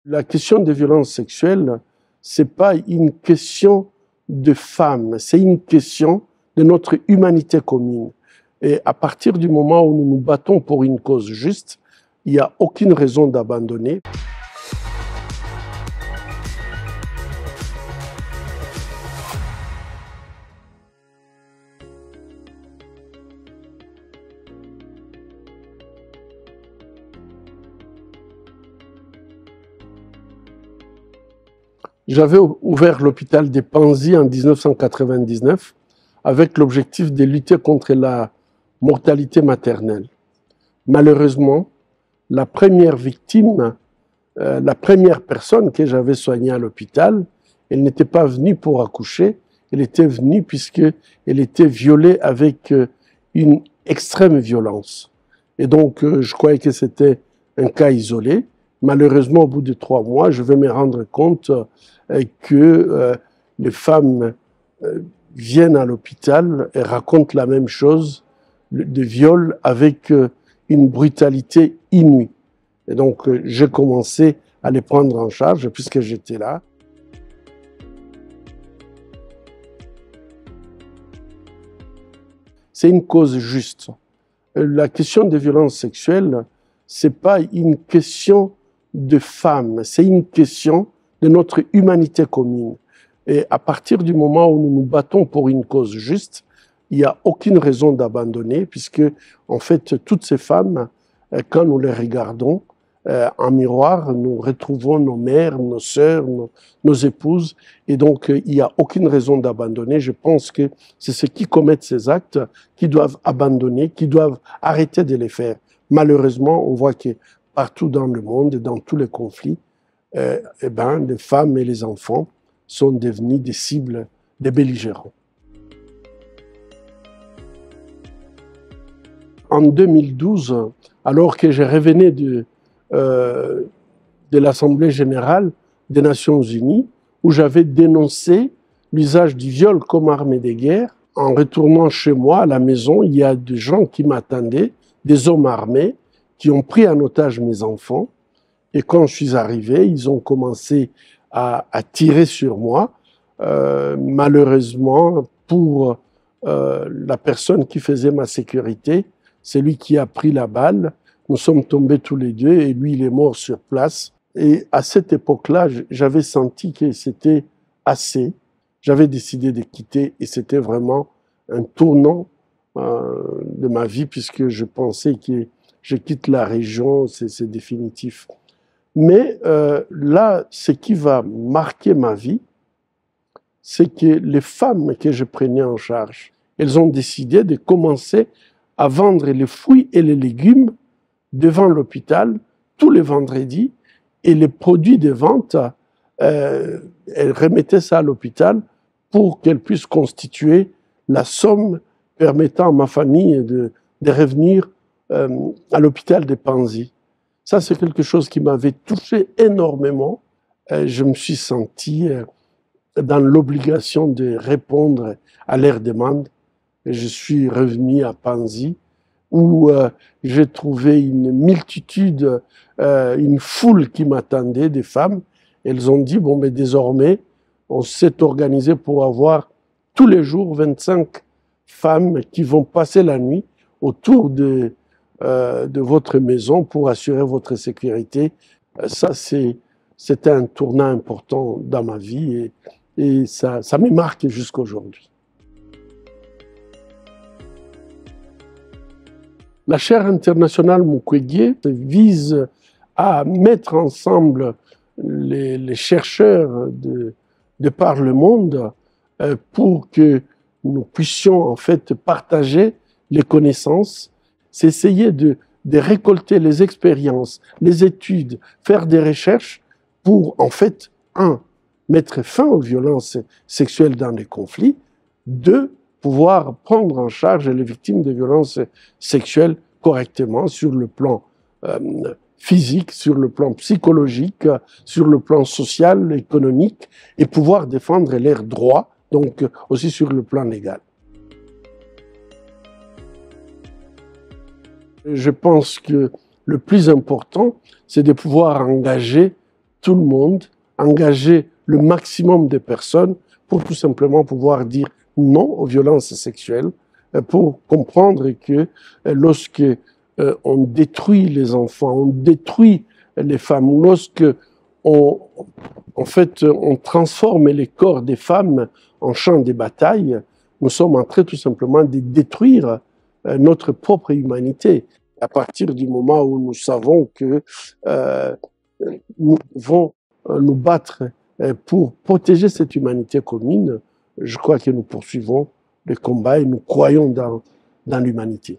La question des violences sexuelles, c'est pas une question de femmes, c'est une question de notre humanité commune. Et à partir du moment où nous nous battons pour une cause juste, il n'y a aucune raison d'abandonner. J'avais ouvert l'hôpital des Panzi en 1999 avec l'objectif de lutter contre la mortalité maternelle. Malheureusement, la première victime, la première personne que j'avais soignée à l'hôpital, elle n'était pas venue pour accoucher, elle était venue puisqu'elle était violée avec une extrême violence. Et donc, je croyais que c'était un cas isolé. Malheureusement, au bout de 3 mois, je vais me rendre compte que les femmes viennent à l'hôpital et racontent la même chose de viol avec une brutalité inouïe. Et donc, j'ai commencé à les prendre en charge puisque j'étais là. C'est une cause juste. La question des violences sexuelles, c'est pas une question de femmes, c'est une question de notre humanité commune. Et à partir du moment où nous nous battons pour une cause juste, il n'y a aucune raison d'abandonner, puisque en fait, toutes ces femmes, quand nous les regardons en miroir, nous retrouvons nos mères, nos sœurs, nos épouses, et donc il n'y a aucune raison d'abandonner. Je pense que c'est ceux qui commettent ces actes qui doivent abandonner, qui doivent arrêter de les faire. Malheureusement, on voit que partout dans le monde, dans tous les conflits, les femmes et les enfants sont devenus des cibles des belligérants. En 2012, alors que je revenais de l'Assemblée générale des Nations unies, où j'avais dénoncé l'usage du viol comme arme de guerre, en retournant chez moi à la maison, il y a des gens qui m'attendaient, des hommes armés, qui ont pris en otage mes enfants. Et quand je suis arrivé, ils ont commencé à tirer sur moi. Malheureusement, pour la personne qui faisait ma sécurité, c'est lui qui a pris la balle. Nous sommes tombés tous les deux et lui, il est mort sur place. Et à cette époque-là, j'avais senti que c'était assez. J'avais décidé de quitter et c'était vraiment un tournant de ma vie puisque je pensais que je quitte la région, c'est définitif. Mais là, ce qui va marquer ma vie, c'est que les femmes que je prenais en charge, elles ont décidé de commencer à vendre les fruits et les légumes devant l'hôpital tous les vendredis et les produits de vente, elles remettaient ça à l'hôpital pour qu'elles puissent constituer la somme permettant à ma famille de revenir à l'hôpital des Panzi. Ça, c'est quelque chose qui m'avait touché énormément. Je me suis senti dans l'obligation de répondre à leurs demandes. Et je suis revenu à Panzi, où j'ai trouvé une multitude, une foule qui m'attendait, des femmes. Elles ont dit, bon, mais désormais, on s'est organisé pour avoir tous les jours 25 femmes qui vont passer la nuit autour de votre maison pour assurer votre sécurité. Ça, c'était un tournant important dans ma vie et ça me marque jusqu'à aujourd'hui. La chaire internationale Mukwege vise à mettre ensemble les chercheurs de par le monde pour que nous puissions en fait partager les connaissances. C'est essayer de récolter les expériences, les études, faire des recherches pour, en fait, mettre fin aux violences sexuelles dans les conflits, 2, pouvoir prendre en charge les victimes de violences sexuelles correctement sur le plan physique, sur le plan psychologique, sur le plan social, économique, et pouvoir défendre leurs droits, donc aussi sur le plan légal. Je pense que le plus important, c'est de pouvoir engager tout le monde, engager le maximum de personnes pour tout simplement pouvoir dire non aux violences sexuelles, pour comprendre que lorsque on détruit les enfants, on détruit les femmes, lorsque en fait, on transforme les corps des femmes en champs de bataille, nous sommes en train tout simplement de détruire notre propre humanité. À partir du moment où nous savons que nous devons nous battre pour protéger cette humanité commune, je crois que nous poursuivons le combat et nous croyons dans l'humanité.